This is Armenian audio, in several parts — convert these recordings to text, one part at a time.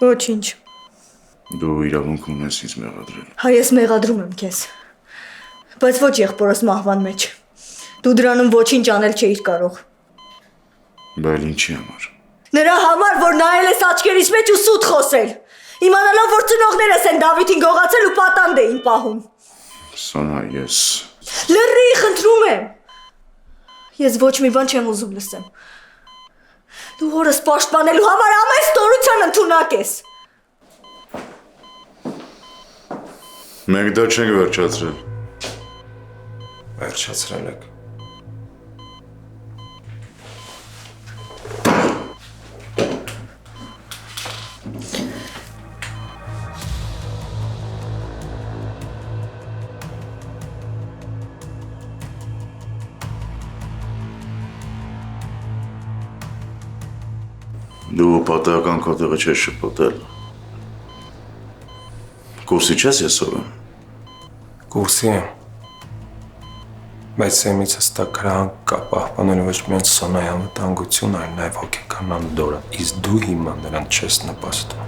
Ոչինչ։ Դու իրավունք ունես ինձ մեղադրել։ Հայ ես մեղադրում եմ քեզ։ Բայց ոչ եղբորս մահվան մեջ։ Դու դրանում ոչինչ անել չէիր կարող։ Բայց ինչի համար։ Նրա համար, որ նայել ես աչքերիս մեջ ու սուտ խոսել։ Իմանալով, որ ծնողներս են Դավիթին գողացել ու պատանդ էին պահում։ Սոնա, ես… Լռի, խնդրում եմ։ Ես ոչ մի բան չեմ ուզում լսեմ։ Դու հորս պաշտպանելու համար ամեն ստորության ընդունակ ես։ Մենք դա չենք վերջացրել։ Վերջացրել եք։ Դու պատահական քո տեղը չես շփոթել։ Կուրսի չես ես ով եմ։ Կուրսի եմ։ Բայց սեմից հստակ հրանք կա պահպանել ոչ միայն Սոնայի անվտանգություն, այլ նաև հոգեկան անդորրը, իսկ դու հիմա նրան չես նպաստում։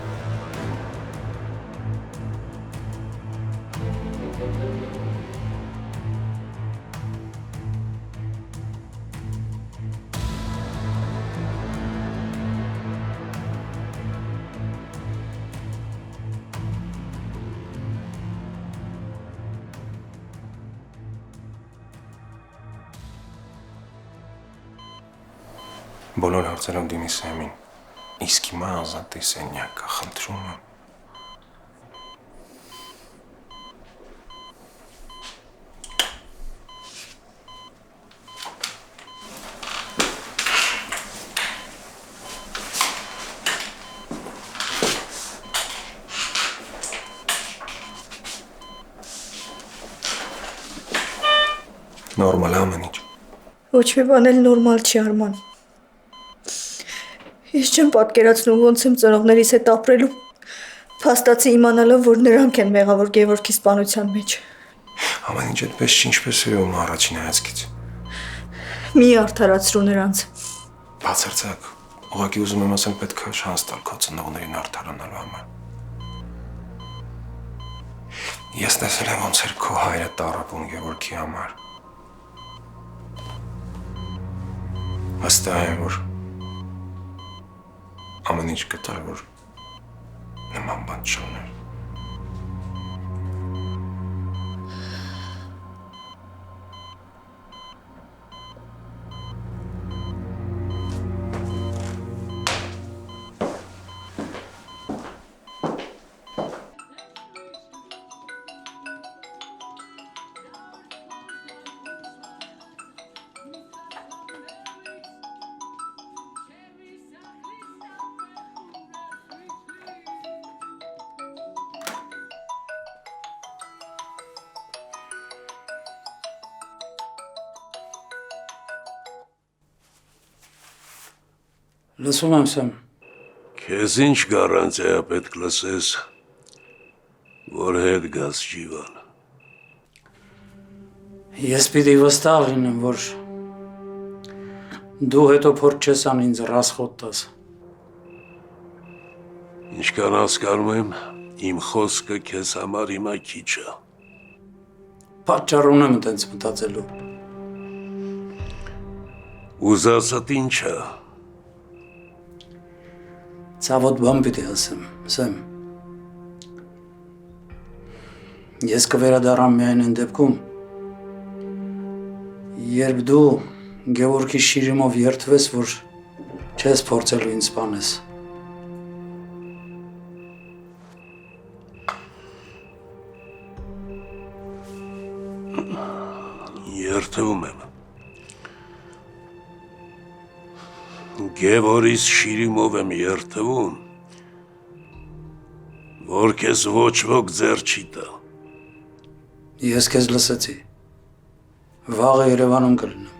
Բոլոր հարցերով դիմի Սեմին, իսկ հիմա ազատի սենյակը, խնդրում եմ։ Նորմալ ամեն ինչ։ Ոչ մի բան էլ նորմալ չի, Արման։ Ես չեմ պատկերացնում ոնց եմ ծնողներիս հետ ապրելու, փաստացի իմանալով, որ նրանք են մեղավոր Գևորգի սպանության մեջ։ Ամեն ինչ այդպես ինչպես է ում առաջին հայացքից։ Մի արդարացրու նրանց։ Բացարձակ, ուղղակի ուզում եմ ասել պետք է շանս տալ քո ծնողներին արդարանալու համար։ Ես տեսել եմ ոնց էր քո հայրը տառապում Գևորգի համար։ Վստահ եմ, որ ամեն ինչ կտար, որ նման բան չուներ։ Լսում եմ Սեմ։ Քեզ ինչ գարանտիա պետք լսես, որ հետ գաս ջիվան։ Ես պիտի վստահ լինեմ, որ դու հետո փորձ չես ան ինձ ռասխոտ տաս։ Ինչքան հասկանում եմ, իմ խոսքը քեզ համար հիմա քիչ է։ Պատճառ ունեմ այդպես մտածելու։ Ուզածդ ինչ է։ Ցավոտ բան պիտի ասեմ, Սեմ։ Ես կվերադառնամ միայն այն դեպքում, երբ դու Գևորգի շիրիմով երդվես, որ չես փորձելու ինձ սպանես։ Երդվում եմ։ Գևորիս շիրիմով եմ երդվում, որ քեզ ոչ ոք ձեռ չի տա։ Ես քեզ լսեցի։ Վաղը Երևանում կլինեմ։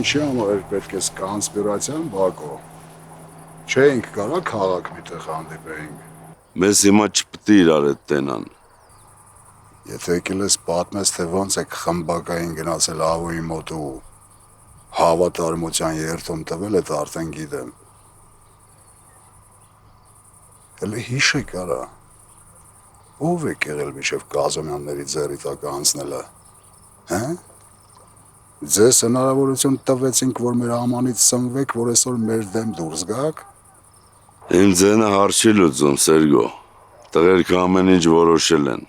Ինչի համար էր պետք է կոնսպիրացիան, Բակո։ Չէինք կարա քաղաք միտեղ հանդիպեինք։ Մեզ հիմա չպետք է իրար հետ տենան։ Եթե եկել ես պատմես, թե ոնց եք խմբակային գնացել Ավոյի մոտ ու հավատարմության երթում տվել, այդ արդեն գիտեմ։ Հələ հիշեք արա։ Ով է եղել մինչև Կազոմյանների ձեռի տակ անցնելը։ Հա՞։ Ձեզ հնարավորություն տվեցինք, որ մեր ամանից սնվեք, որ այսօր մեր դեմ դուրս գաք։ Իմ ձենը հարցի լուծում, Սերգո։ Տղերքը ամեն ինչ որոշել են։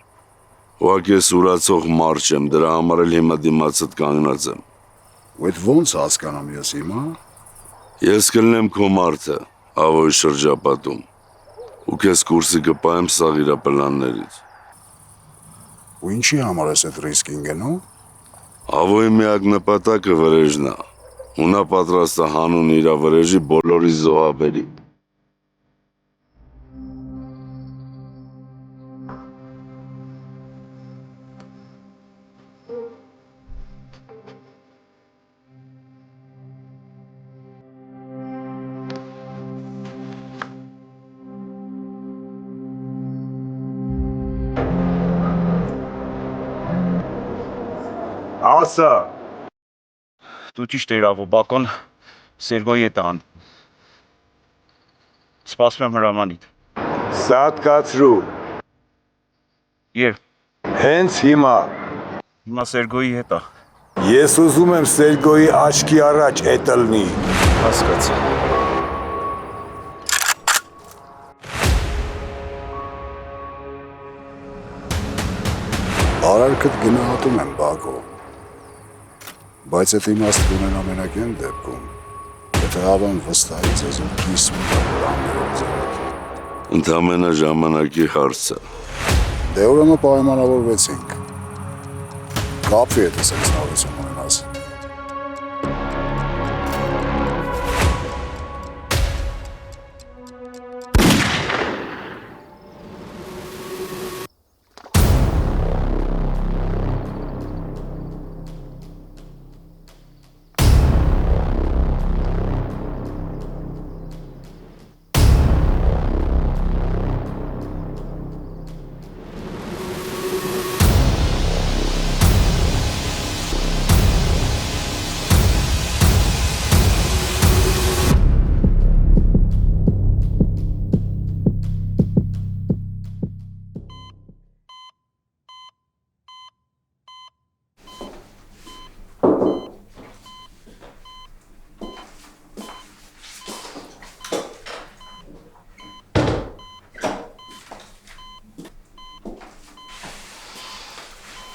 Ուղղակի ես ուրացող մարդ չեմ, դրա համար էլ հիմա դիմացդ կանգնած եմ։ Ու այդ ոնց հասկանամ ես հիմա։ Ես կլնեմ քո մարդը, Ավոյի շրջապատում։ Ու քեզ կուրսի կպայեմ սաղ իրա պլաններից։ Ու ինչի համար ես այդ ռիսկին գնում։ Ավոյի միակ նպատակը վրեժն է։ Ու նա պատրաստ է հանուն իրա վրեժի բոլորի զոհաբերի։ Ասա։ Դու ճիշտ էիր ավո, Բակոն Սերգոյի հետ ան։ Սպասում եմ հրամանիդ։ Սատկացրու։ Եվ Հենց հիմա։ հիմա Սերգոյի հետ է։ Ես ուզում եմ Սերգոյի աչքի առաջ էտլնի։ Հասկացա։ Արարքդ գնահատում եմ, Բակո։ Բայց այդ իմաստ կունեն ամենակեն դեպքում, եթե ավան վստահի ձեզ ու կիսում տապրաններով ձեզ։ Ընդամենը ժամանակի հարց է։ Դե ուրեմն պայմանավորվեցինք։ Կապվի հետ ես այս նորություն ունենաս։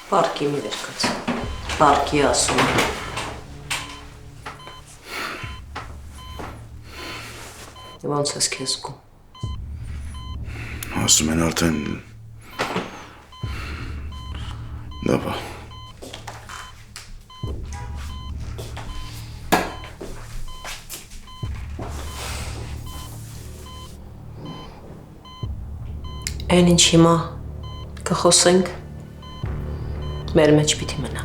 Պարկի մի վերկաց, պարկի ասում եմ։ Ոնց ես քեզ զգում։ Ասում են արդեն լավ է։ Այն ինչ հիմա կխոսենք, մեր մեջ պիտի մնա։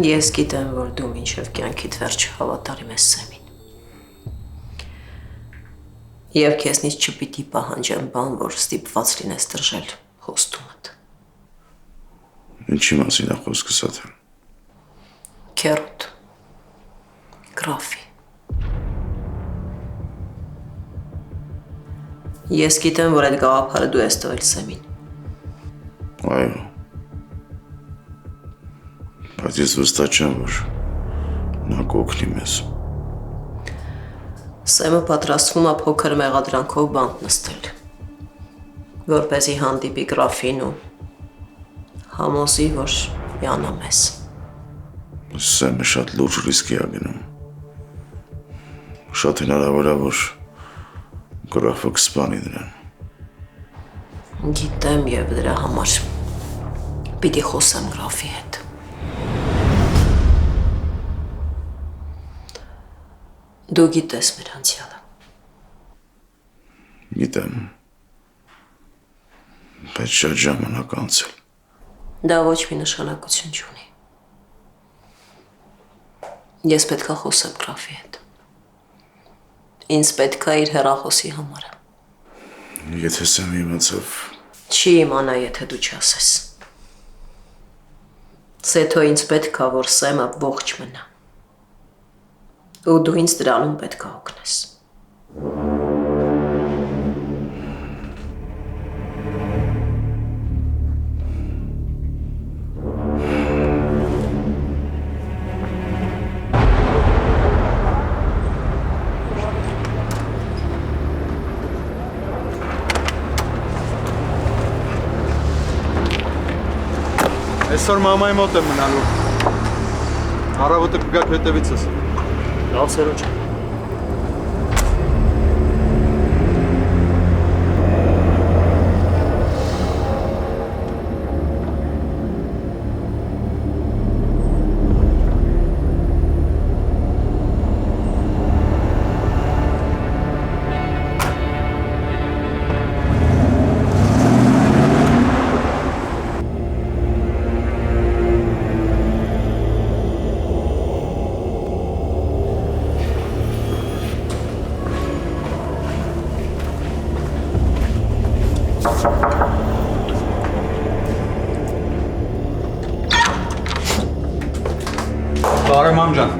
Ես գիտեմ, որ դու մինչև կյանքիդ վերջը հավատարիմ ես Սեմին։ Եվ քեզնից չպիտի պահանջեմ բան, որ ստիպված լինես դրժել խոստումդ։ Ինչի մասին է խոսքը Սաթեն։ Քերոտ, գրաֆի։ Ես գիտեմ, որ այդ գաղափարը դու ես տվել Սեմին։ Այո։ Բայց ես վստահ չեմ, որ նա կօգնի մեզ։ Սեմը պատրաստվում է փոքր մեղադրանքով բանտ նստել, որպեսզի հանդիպի գրաֆին ու համոզի, որ յանա մեզ։ Սեմը շատ լուրջ ռիսկի է գնում։ Շատ հնարավոր է, որ գրաֆը կսպանի նրան։ Գիտեմ եւ դրա համար պիտի խոսեմ գրաֆի հետ։ Դու գիտես մեր անցյալը։ Գիտեմ։ Բայց շատ ժամանակ անցել։ Դա ոչ մի նշանակություն չունի։ Ես պետք է խոսեմ գրաֆի հետ։ Ինձ պետք է իր հեռախոսի համարը։ Եթե Սեմ իմացավ, Չի իմանա, եթե դու չասես։ Սեթո ինձ պետք է, որ Սեմը ողջ մնա։ Ու դու ինձ դրանում պետք է օգնես։ Այսօր մամայի մոտ եմ մնալու։ Առավոտը կգաք հետևիցս։ Լավ Սերոջ։ Բարև մամ ջան։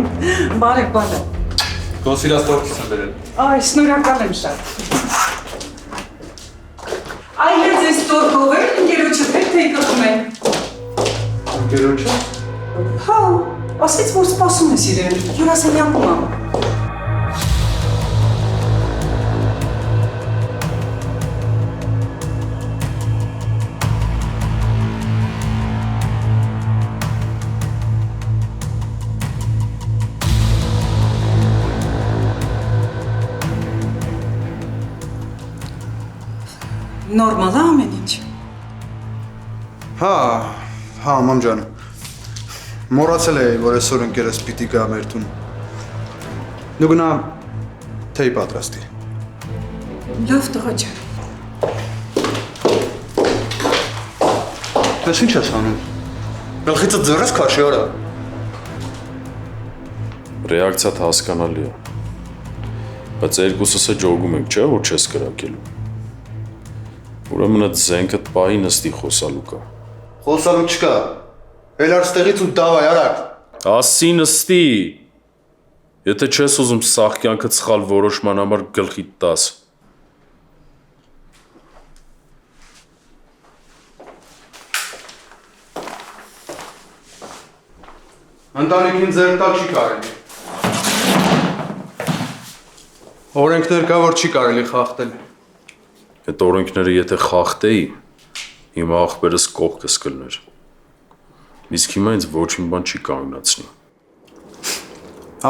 Բարև։ Քո սիրած տորթից եմ բերել։ Այ, շնորհակալ եմ շատ։ Այ հետ ձեզ տորթով եմ, ընկերոջը հետ թե կխում են։ Ընկերոջը։ Հա, ասեց, որ սպասում ես իրեն, հյուրասենյակում եմ։ Նորմալ է ամեն ինչ։ Հա, մամ ջան։ Մոռացել էի, որ այսօր ընկերս պիտի գա մեր տուն։ Դու գնա թեյ պատրաստի։ Լավ տղա ջան։ Դες ինչ ես անում։ Գլխիցդ ձեռես քաշի արա։ Ռեակցիադ հասկանալի է։ Բայց երկուսս է ջոգում ենք, չէ՞ որ չես կրակելու։ Ուրեմն այդ զենքդ պահի նստի խոսալու կա։ Խոսալու չկա։ Էլ արստեղից ու դավայ արագ։ Ասի նստի։ Եթե չես ուզում սաղ կյանքդ սխալ որոշման համար գլխիդ տաս։ Ընտանիքին ձեր տալ չի կարելի։ Օրենքներ կա, որ չի կարելի խախտել։ Այդ օրենքները եթե խախտեի, հիմա աղբերս կողքս կլներ։ Իսկ հիմա ինձ ոչ մի բան չի կանգնացնի։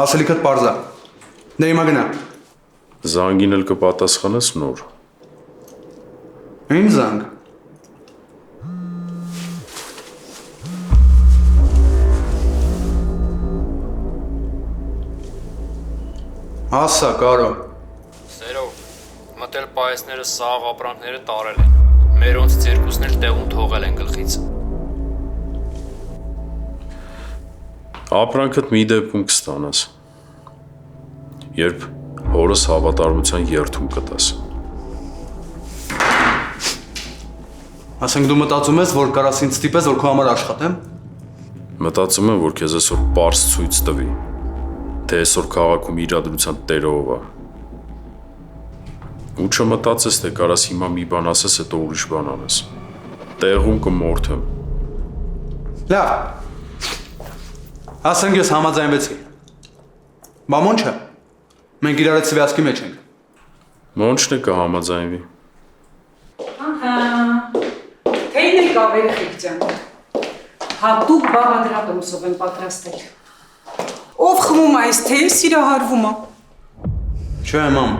Ասելիքդ պարզա։ Դե հիմա գնա։ Զանգին էլ կպատասխանես նոր։ Ինչ զանգ։ Ասա, կարո։ Սերո, մտել պայեսները սաղ ապրանքները տարել են։ Մերոնց երկուսն էլ տեղում թողել են գլխից։ Ապրանքդ մի դեպքում կստանաս։ Երբ հորս հավատարմության երթում կտաս։ Ասենք դու մտածում ես, որ կարաս ինձ ստիպես, որ քո համար աշխատեմ։ Մտածում եմ, որ քեզ այսօր պարզ ցույց տվի, թե այսօր քաղաքում իրադրության տերը ով է։ Ու չմտածես, թե կարաս հիմա մի բան ասես, հետո ուրիշ բան անես։ Տեղում կմորթեմ։ Լավ։ Ասենք ես համաձայնվեցի։ Բա մոնչը։ Մենք իրար հետ սվյազքի մեջ ենք։ Մոնչն է կհամաձայնվի։ Ահա։ Թեյն է կավերը խիղճան։ Հատուկ բաղադրատոմսով եմ պատրաստել։ Ով խմում է այս թեյը սիրահարվում է։ Չէ, մամ։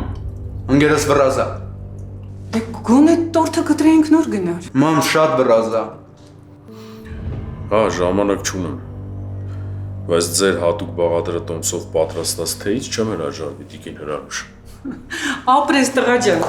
Ընկերս վրազ է։ Դե գոնե տորթը կտրեինք նոր գնար։ Մամ շատ վրազ է։ Հա, ժամանակ չունեմ։ Բայց ձեր հատուկ բաղադրատոմսով պատրաստած թեյից չեմ հրաժարվի, տիկին Հրանուշ։ Ապրես տղա ջան։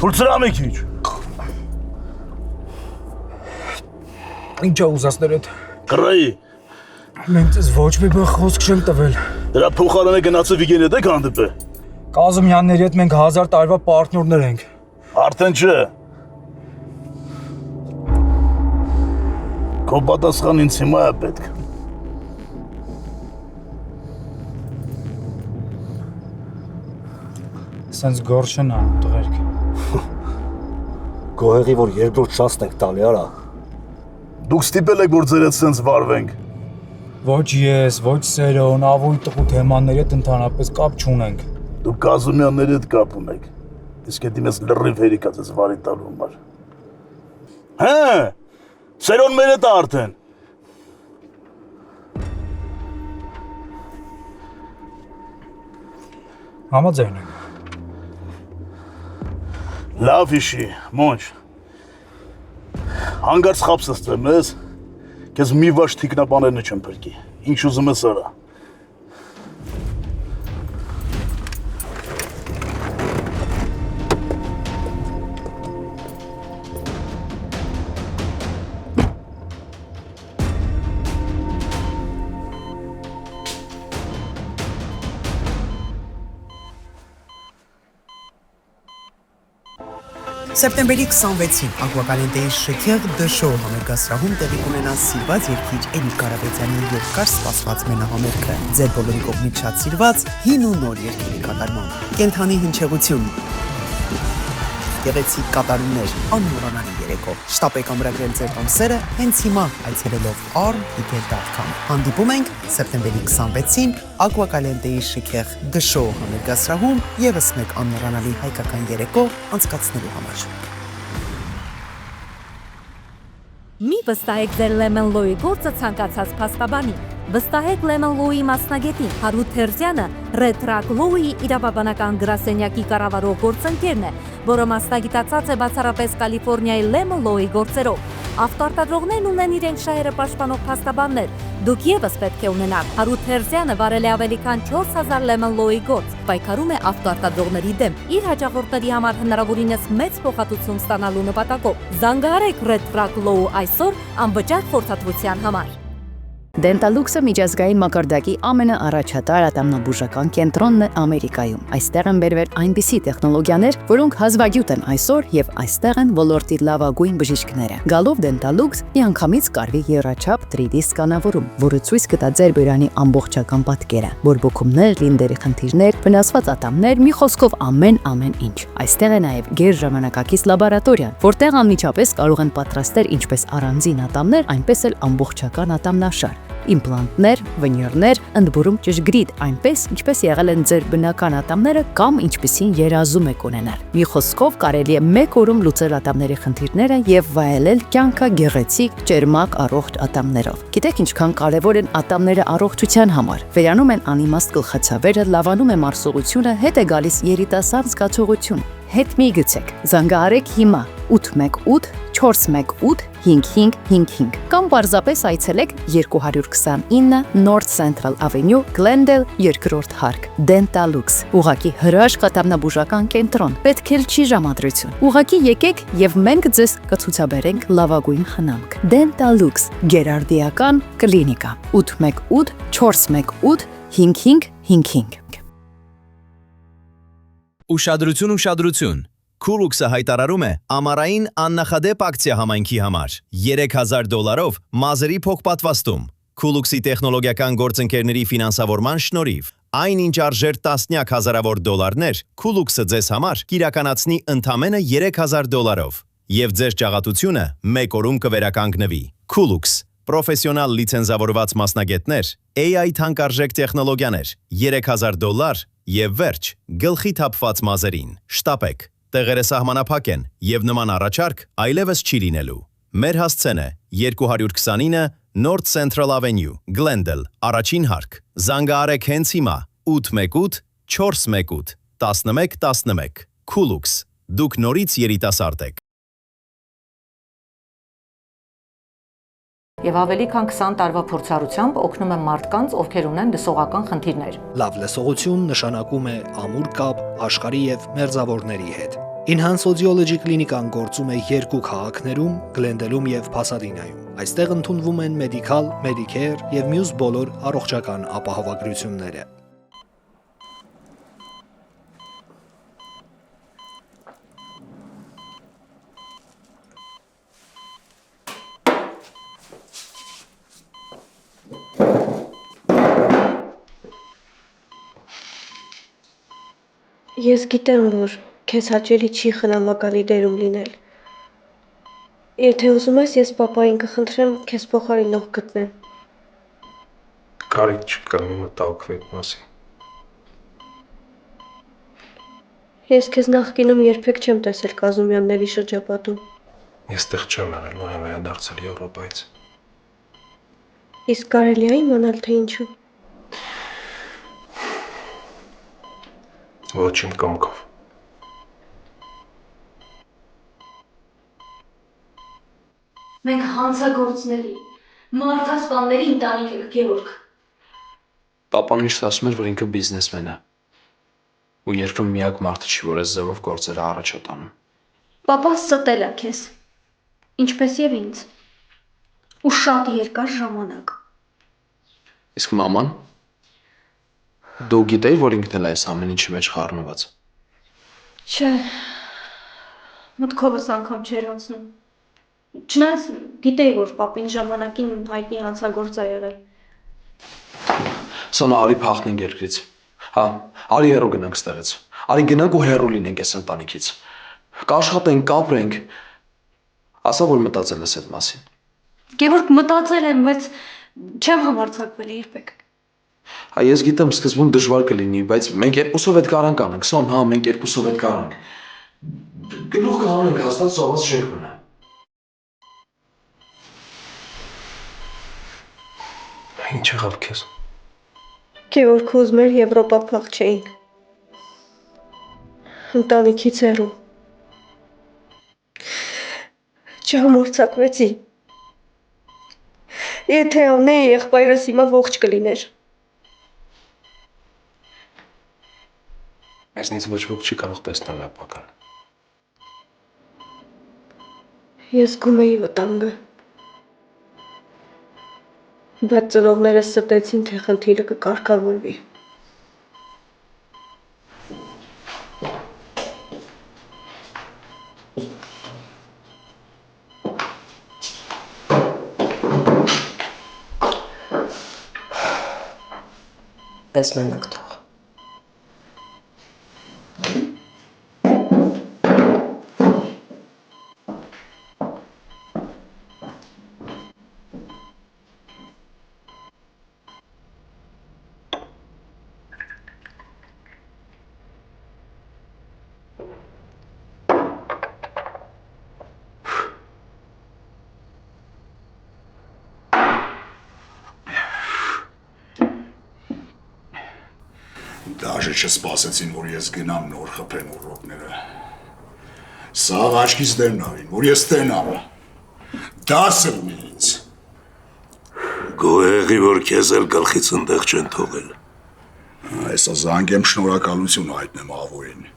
Փուլցրա մի քիչ։ Ինչա ուզածներ այդ։ Կռայի։ Մենք ձեզ ոչ մի բան խոսք չենք տվել։ Դրա փոխարենը գնացը Վիգենի հետ եք հանդիպել։ Կազումյանների հետ մենք 1000 տարվա պարտներներ ենք։ Արդեն չէ։ Քո պատասխան ինձ հիմա է պետք։ Սենց գործ չեն անում, տղերք։ Գոհեղի, որ երկրորդ շաստ ենք տալի, արա։ Դուք ստիպել եք, որ ձեր հետ սենց վարվենք։ Ոչ ես, ոչ Սերոն, ավույթ տղու թեմաների հետ ընդհանրապես կապ չունենք։ Դուք Կազումյանների հետ կապ ունեք։ Իսկ հետի մեզ լրիվ հերիքած ես վարի տալու համար։ Հա, Սերոն մեր հետ է արդեն։ Համաձայն ենք։ Լավ իշի, մոնչ։ Հանգարց խապս ստեմ ես, կեզ մի վաշ թիկնապաներն չեմ պրկի, ինչ ուզում ես արա։ Սեպտեմբերի 26-ին Ակվակալենտեի շքեղ դշո համերգասրահում տեղի կունենա սիրված երգիչ Էրիկ Կարապետյանի երկար սպասված մենահամերգը։ Ձեր բոլորի կողմից շատ սիրված հին ու նոր երգերի կատարմամբ։ Կենթանի հնչեղություն, գեղեցիկ կատարումներ, անմոռանալի երեկո։ Շտապեք ամրագրել ձեր տոմսերը հենց հիմա այցելելով arm.com։ Հանդիպում ենք սեպտեմբերի 26-ին Ակվակալենտեի շքեղ դշո համերգասրահում ևս մեկ անմոռանալի հայկական երեկո անցկացնելու համար։ Մի վստահեք ձեր Lemon Law-ի գործը ցանկացած փաստաբանի։ Վստահեք Lemon Law-ի մասնագետին։ Հարութ Թերզյանը Red Track Law-ի իրավաբանական գրասենյակի կառավարող գործընկերն է, որը մասնագիտացած է բացառապես Կալիֆոռնիայի Lemon Law-ի գործերով։ Ավտոարտադրողներն ունեն իրենք շահերը պաշտպանող փաստաբաններ։ Դուք ևս պետք է ունենաք։ Հարութ Թերզյանը վարել է ավելի քան 4000 Lemon Law-ի գործ, պայքարում է ավտոարտադրողների դեմ, իր հաճախորդների համար հնարավորինս մեծ փոխհատուցում ստանալու նպատակով։ Զանգահարեք Red Track Law այսօր անվճար խորհրդատվության համար։ Դենտալուքսը միջազգային մակարդակի ամենաառաջատար ատամնաբուժական կենտրոնն է Ամերիկայում։ Այստեղ են բերվել այնպիսի տեխնոլոգիաներ, որոնք հազվագյուտ են այսօր եւ այստեղ են ոլորտի լավագույն բժիշկները։ Գալով Դենտալուքս միանգամից կարվի եռաչափ 3D սկանավորում, որը ցույց կտա ձեր բերանի ամբողջական պատկերը, բորբոքումներ, լինդերի խնդիրներ, վնասված ատամներ, մի խոսքով ամեն ինչ։ Այստեղ է նաեւ գերժամանակակից լաբորատորիան, որտեղ անմիջապես կարող են պատրաստել ինչպես առանձին ատամներ, այնպես էլ ամբողջական ատամնաշար։ Իմպլանտներ, վնյուրներ, ընդբուրում ճշգրիտ, այնպես ինչպես եղել են ձեր բնական ատամները կամ ինչպիսին երազում եք ունենալ։ Մի խոսքով կարելի է մեկ օրում լուծել ատամների խնդիրները եւ վայելել կյանքը գեղեցիկ, ճերմակ, առողջ ատամներով։ Գիտեք ինչքան կարեւոր են ատամները առողջության համար։ Վերանում են անիմաստ գլխացավերը, լավանում է մարսողությունը, հետ է գալիս երիտասարդ զգացողություն։ Հետ մի գցեք, զանգահարեք հիմա 818 418 5555 կամ պարզապես այցելեք 229 North Central Avenue, Glendale, 2-րդ հարկ, Dentalux, ուղղակի հրաշք ատամնաբուժական կենտրոն, պետք էլ չի ժամադրություն, ուղղակի եկեք և մենք ձեզ կցուցաբերենք լավագույն խնամք, Dentalux, գերարդիական կլինիկա, 818 418 5555 Ուշադրություն։ Քուլուքսը հայտարարում է ամառային աննախադեպ ակցիա համայնքի համար $3000 մազերի փոխպատվաստում։ Քուլուքսի տեխնոլոգիական գործընկերների ֆինանսավորման շնորհիվ այնինչ արժեր տասնյակ հազարավոր դոլարներ, Քուլուքսը ձեզ համար կիրականացնի ընդամենը $3000 եւ ձեր ճաղատությունը մեկ օրում կվերականգնվի։ Քուլուքս պրոֆեսիոնալ լիցենզավորված մասնագետներ, AI թանկարժեք տեխնոլոգիաներ, $3000 եւ վերջ գլխի թափված մազերին։ Շտապեք, տեղերը սահմանափակ են եւ նման առաջարկ այլևս չի լինելու։ Մեր հասցեն է 229 North Central Avenue, Glendale, առաջին հարկ։ Զանգահարեք հենց հիմա 818 418 1111 Քուլուքս, դուք նորից երիտասարդ եք։ Եվ ավելի քան 20 տարվա փորձառությամբ օգնում է մարդկանց, ովքեր ունեն լսողական խնդիրներ։ Լավ լսողություն նշանակում է ամուր կապ աշխարհի եւ մերձավորների հետ։ Enhance Audiology կլինիկան գործում է 2 քաղաքներում՝ Գլենդելում եւ Փասադինայում։ Այստեղ ընդունվում են Medical, Medicare եւ մյուս բոլոր առողջական ապահովագրությունները։ Ես գիտեմ, որ քեզ հաճելի չի խնամակալի դերում լինել։ Եթե ուզում ես, ես պապային կխնդրեմ քեզ փոխարինող գտնեն։ Կարիք չկա մի մտահոգվի այդ մասին։ Ես քեզ նախկինում երբեք չեմ տեսել Կազումյանների շրջապատում։ Ես տեղ չեմ եղել, որ եմ վերադարձել Եվրոպայից։ Իսկ կարելի է իմանալ, թե ինչու։ Ոչ իմ կամքով։ Մենք հանցագործների, մարդասպանների ընտանիք ենք, Գևորգ։ Պապան միշտ ասում էր, որ ինքը բիզնեսմեն է։ Ու երկրում միակ մարդը չի, որ այս ձևով գործերը առաջ է տանում։ Պապան ստել է քեզ, ինչպես եւ ինձ։ Ու շատ երկար ժամանակ։ Իսկ մաման։ Դու գիտեի, որ ինքն էլ այս ամեն ինչի մեջ խառնված։ Չէ, մտքովս անգամ չէր անցնում։ Չնայած գիտեի, որ պապին ժամանակին հայտնի հանցագործ է եղել։ Սոնա, արի փախնենք երկրից։ Հա, արի հեռու գնանք ստեղից։ Արի գնանք ու հեռու լինենք այս ընտանիքից։ Կաշխատենք, կապրենք։ Ասա, որ մտածել ես այդ մասին։ Գևորգ, մտածել եմ, բայց չեմ համարձակվել երբեք։ Հա, ես գիտեմ, սկզբում դժվար կլինի, բայց մենք երկուսով այդ կարանք անենք, Սոն, հա, մենք երկուսով այդ կարանք։ Գլուխ կանենք, հաստատ սոված չենք մնա։ Ինչ եղավ քեզ։ Գևորգ ուզում էր Եվրոպա փախչեինք։ Ընտանիքից հեռու։ Չհամարձակվեցի։ Եթե անեի, եղբայրս հիմա ողջ կլիներ։ Մեզնից ոչ ոք չի կարող տեսնել ապագան։ Ես զգում էի վտանգը։ Բայց ծնողներս ստեցին, թե խնդիրը կկարգավորվի։ Պես մենակ թող։ Դաժե չսպասեցին, որ ես գնամ նոր խփեմ ուռոկները։ Սաղ աչքից դեմ նավին, որ ես տենամ։ Դասը ունի ինձ։ Գոհեղի, որ քեզ էլ գլխից ընդեղ չեն թողել։ Այսա զանգ եմ շնորհակալություն հայտնեմ Ավոյին։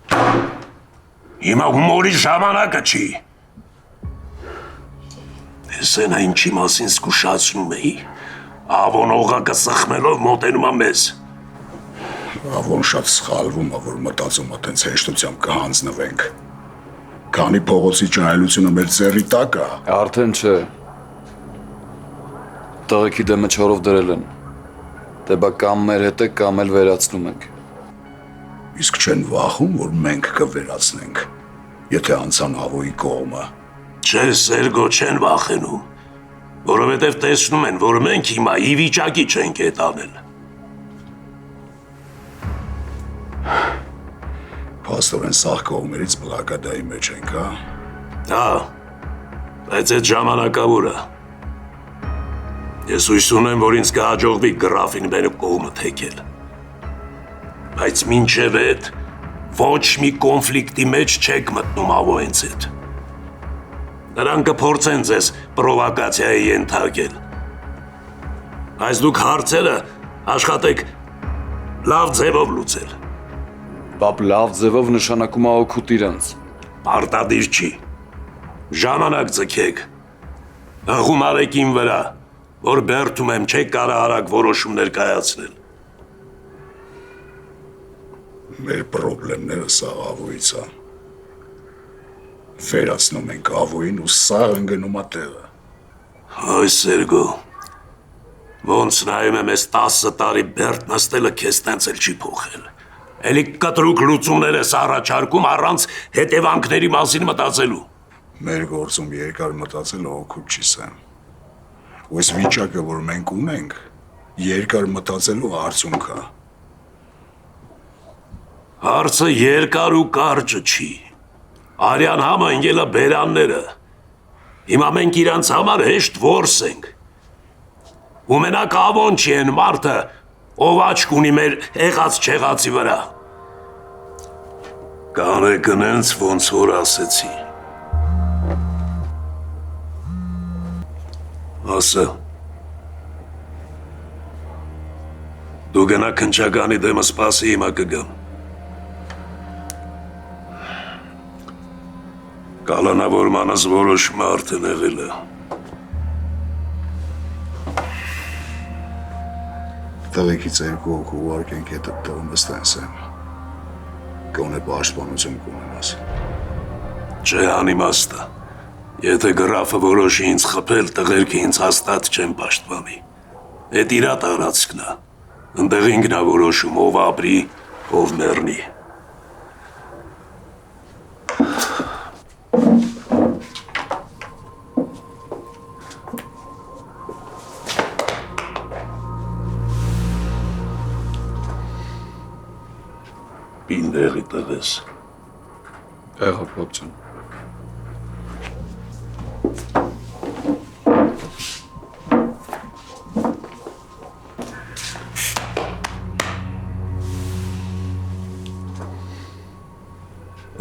Հիմա հումորի ժամանակը չի։ Տեսենա ինչի մասին զգուշացնում էի։ Ավոն օղակը սխմելով մոտենում է մեզ։ Ավոն շատ սխալվում է, որ մտածում է տենց հեշտությամբ կհանձնվենք։ Քանի փողոցի ջահելությունը մեր ձեռի տակ է։ Արդեն չէ։ Տղեկի դեմը չորով դրել են։ Դե բա կամ մեր հետ է, կամ էլ վերացնում ենք։ Իսկ չեն վախում, որ մենք կվերացնենք, եթե անցան Ավոյի կողմը։ Չէ, Սերգո, չեն վախենում, որովհետև տեսնում են, որ մենք հիմա ի վիճակի չենք էդ անել։ Փաստորեն սաղ կողմերից բլակադայի մեջ ենք, հա։ Հա, բայց այդ ժամանակավոր է։ Ես հույս ունեմ, որ ինձ կհաջողվի գրաֆին մեր կողմը թեքել։ Բայց մինչև այդ ոչ մի կոնֆլիկտի մեջ չեք մտնում Ավոյից հետ։ Նրանք կփորձեն ձեզ պրովոկացիայի ենթարկել։ Այս դուք հարցերը աշխատեք լավ ձևով լուծել։ Պապ, լավ ձևով նշանակում է օգուտ իրանց։ Պարտադիր չի։ Ժամանակ ձգեք։ Ըղում արեք իմ վրա, որ բերդում եմ չեք կարա արագ որոշումներ կայացնել։ Մեր պրոբլեմները սաղ ավույց է։ Վերացնում ենք ավույն ու սաղ ընգնում է տեղը։ Այ Սերգո, ոնց նայում եմ ես 10 տարի բերդ նստելը քեզ տենց էլ չի փոխել։ Էլի կտրուկ լուծումներ ես առաջարկում առանց հետևանքների մասին մտածելու։ Մեր գործում երկար մտածելը օգուտ չի սեմ։ Ու այս վիճակը, որ մենք ունենք, երկար մտածելու արդյունք է։ Հարցը երկար ու կարճ չի։ Արյան համը ընկել է բերանները։ Հիմա մենք իրանց համար հեշտ որս ենք։ Ու մենակ ավոն չի են մարդը, ով աչք ունի մեր եղած չեղածի վրա։ Կանեք նենց ոնց որ ասեցի։ Ասա։ Դու գնա քնչականի դեմը սպասի, հիմա կգամ։ Կալանավորմանս որոշումը արդեն եղել է։ Տղեկից երկու հոգու ուղարկենք հետը տղում վստենսեմ։ Կոնե պաշտպանություն կունենաս։ Չէ անիմաստ է։ Եթե գրաֆը որոշի ինձ խփել, տղերքը ինձ հաստատ չեն պաշտպանի։ Էդ իրա տարածքն է։ Ընդեղ ինքն է որոշում, ով ապրի, ով մեռնի։ Պինդեղի տվես։ Եղավ փոքրություն։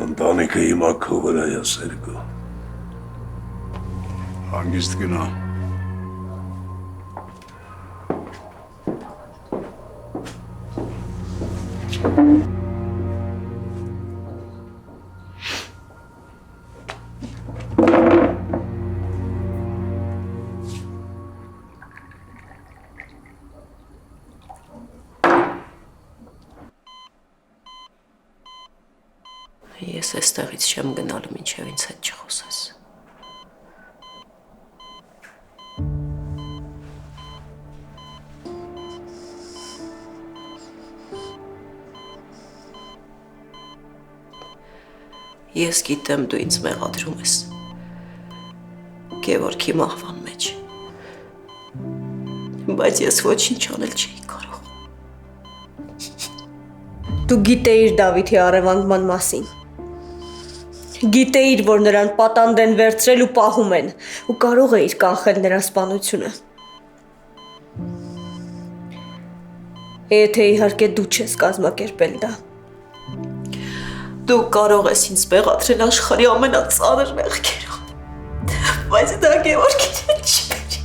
Ընտանիքը հիմա քո վրա է, Սերգո։ Հանգիստ գնա։ Ես այստեղից չեմ գնալու, մինչև ինձ հետ չխոսես։ Ես գիտեմ դու ինձ մեղադրում ես Գևորգի մահվան մեջ, բայց ես ոչինչ անել չէի կարող։ Դու գիտեիր Դավիթի առևանգման մասին։ Գիտեիր, որ նրան պատանդ են վերցրել ու պահում են, ու կարող էիր կանխել նրա սպանությունը։ Եթե իհարկե դու չես կազմակերպել դա։ Դու կարող ես ինձ մեղադրել աշխարհի ամենածանր մեղքերով, բայց դա Գևորգին չի բերի։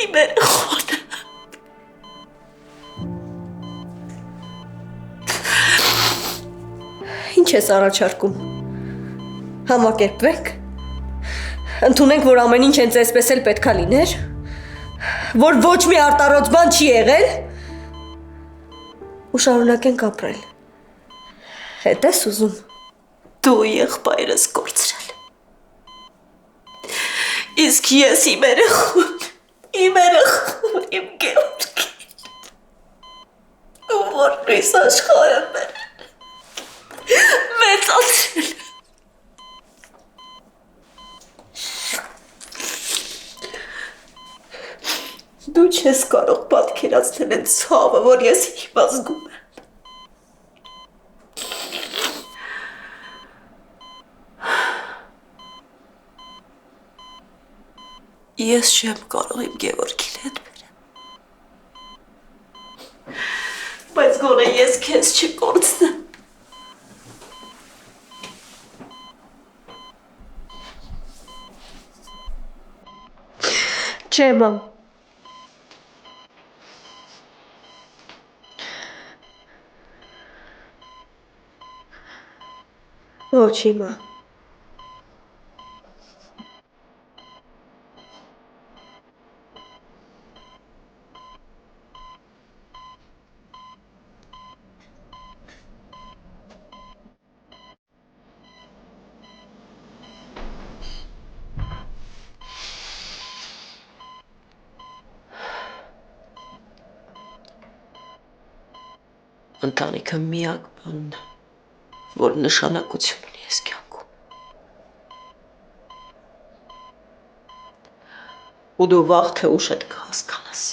Իմ երեխան։ Ինչ ես առաջարկում։ Համակերպվենք։ Ընդունենք, որ ամեն ինչ հենց այսպես էլ պետքա լիներ, որ ոչ մի արտառոց բան չի եղել, ու շարունակենք ապրել։ Հետ ես ուզում։ Դու եղբայրս կորցրել։ Իսկ ես իմ երեխան, իմ Գևորգին, ու որ լույս աշխարհը մեծացրել։ Դու չես կարող պատկերացնել այն ցավը, որ ես հիմա զգում եմ։ Ես չեմ կարող իմ Գևորգին հետ բերեմ։ Բայց գոնե ես քեզ չկորցնեմ։ Չէ, մամ։ ով չի իմա։ Ընտանիքը միակ բանն է, որ նշանակություն ունի ես կյանքում։ Ու դու վաղ թե ուշ այդ կհասկանաս։